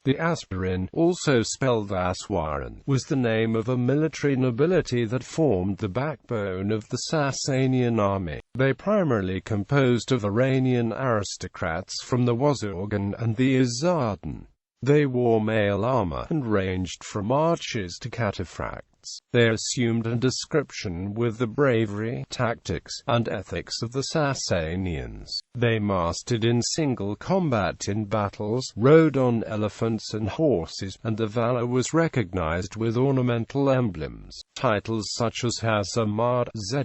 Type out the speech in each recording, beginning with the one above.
The Asbarān, also spelled Aswaran, was the name of a military nobility that formed the backbone of the Sasanian army. They primarily composed of Iranian aristocrats from the wuzurgan and the azadan. They wore mail armor, and ranged from archers to cataphracts. They assumed a description with the bravery, tactics, and ethics of the Sasanians. They mastered in single combat in battles, rode on elephants and horses, and their valor was recognized with ornamental emblems. Titles such as Armour.They,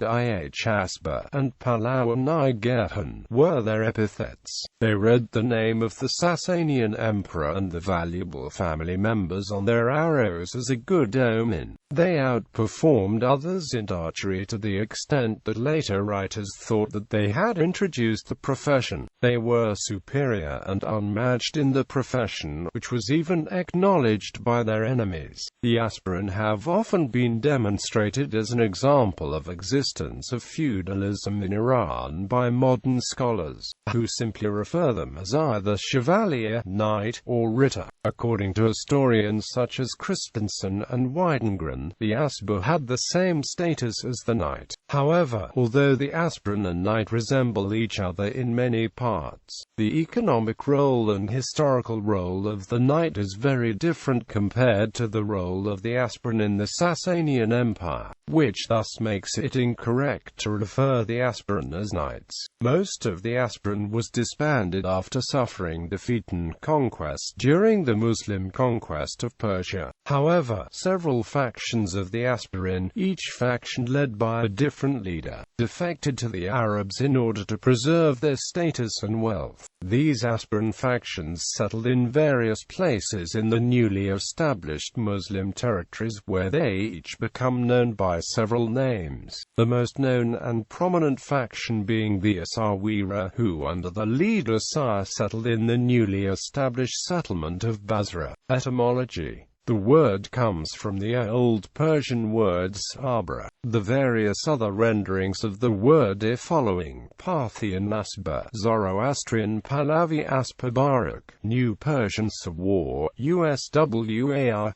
Asbarān, and Pahlawan were their epithets. They read the name of the Sasanian emperor and the valuable family members on their arrows as a good omen. They outperformed others in archery to the extent that later writers thought that they had introduced the profession. They were superior and unmatched in the profession, which was even acknowledged by their enemies. The Asbarān have often been demonstrated as an example of existence of feudalism in Iran by modern scholars, who simply refer them as either chevalier, knight, or ritter. According to historians such as Christensen and Weidengren, the Asbar had the same status as the knight. However, although the Asbarān and knight resemble each other in many parts, the economic role and historical role of the knight is very different compared to the role of the Asbarān in the Sasanian Empire, which thus makes it incorrect to refer the Asbarān as knights. Most of the Asbarān was disbanded after suffering defeat and conquest during the Muslim conquest of Persia. However, several factions of the Asbarān, each faction led by a different leader, defected to the Arabs in order to preserve their status and wealth. These Asbarān factions settled in various places in the newly established Muslim territories, where they each become known by several names, the most known and prominent faction being the Aswarān, who under the leader Sa'd settled in the newly established settlement of Basra. Etymology. The word comes from the Old Persian words Armour. The various other renderings of the word are following: Parthian Asbar, Zoroastrian Pahlavi Asbarān, New Persian Sawar, Uswar,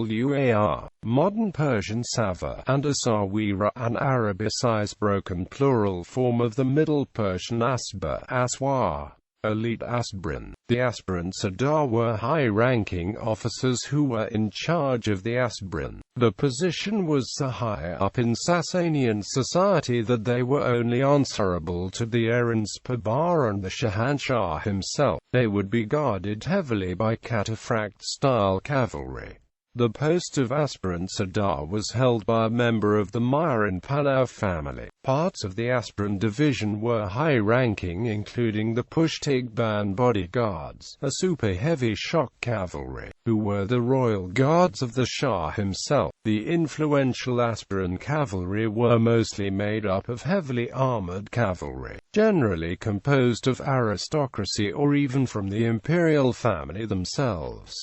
Iswar, Modern Persian Sava, and Asawira, an Arabicized broken plural form of the Middle Persian Asbar, Aswar. Elite Asbarān. The Asbarān Sardar were high-ranking officers who were in charge of the Asbarān. The position was so high up in Sasanian society that they were only answerable to the Erinspaba and the Shahanshah himself. They would be guarded heavily by cataphracts-style cavalry. The post of Asbarān Sardar was held by a member of the Myron Pahlav family. Parts of the Asbarān division were high-ranking, including the Pushtigban bodyguards, a super-heavy shock cavalry, who were the royal guards of the Shah himself. The influential Asbarān cavalry were mostly made up of heavily armored cavalry, generally composed of aristocracy or even from the imperial family themselves.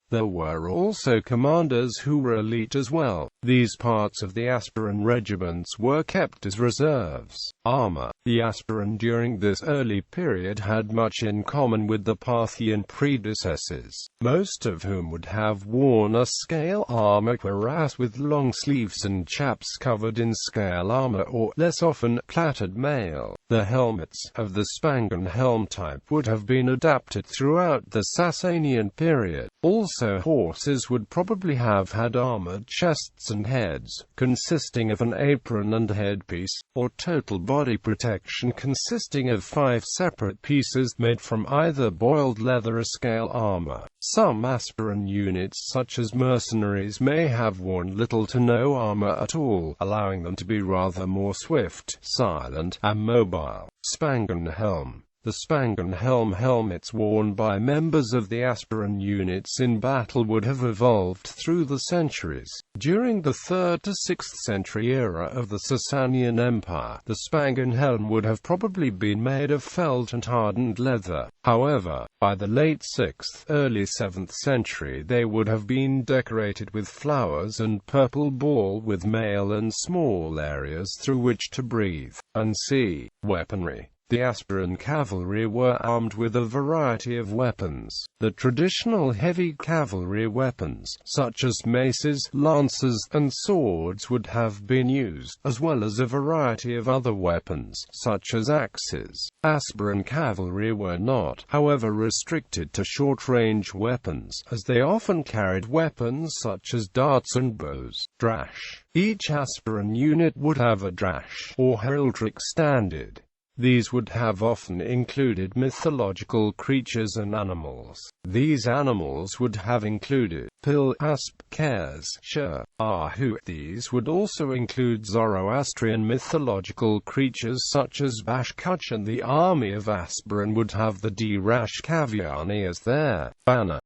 There were also commanders who were elite as well. These parts of the Asbarān regiments were kept as reserves. Armor. The Asbarān during this early period had much in common with the Parthian predecessors, most of whom would have worn a scale armor cuirass with long sleeves and chaps covered in scale armor or, less often, plaited mail. The helmets, of the Spangan helm type, would have been adapted throughout the Sasanian period. Also, horses would probably have had armored chests and heads, consisting of an apron and headpiece, or total body protection consisting of 5 separate pieces made from either boiled leather or scale armor. Some Asbarān units such as mercenaries may have worn little to no armor at all, allowing them to be rather more swift, silent, and mobile. Spangan helm. The Spangan helmets worn by members of the Asbarān units in battle would have evolved through the centuries. During the 3rd to 6th century era of the Sasanian Empire, the Spangan helm would have probably been made of felt and hardened leather. However, by the late 6th, early 7th century they would have been decorated with flowers and purple ball with mail and small areas through which to breathe and see. Weaponry. The Asbarān cavalry were armed with a variety of weapons. The traditional heavy cavalry weapons, such as maces, lances, and swords would have been used, as well as a variety of other weapons, such as axes. Asbarān cavalry were not, however, restricted to short-range weapons, as they often carried weapons such as darts and bows. Drash. Each Asbarān unit would have a drash, or heraldic standard. These would have often included mythological creatures and animals. These animals would have included Pil, Asp, Kaz, Shur, Ahu. These would also include Zoroastrian mythological creatures such as Bashkuch, and the army of Asbarān would have the Dirash Kavyani as their banner.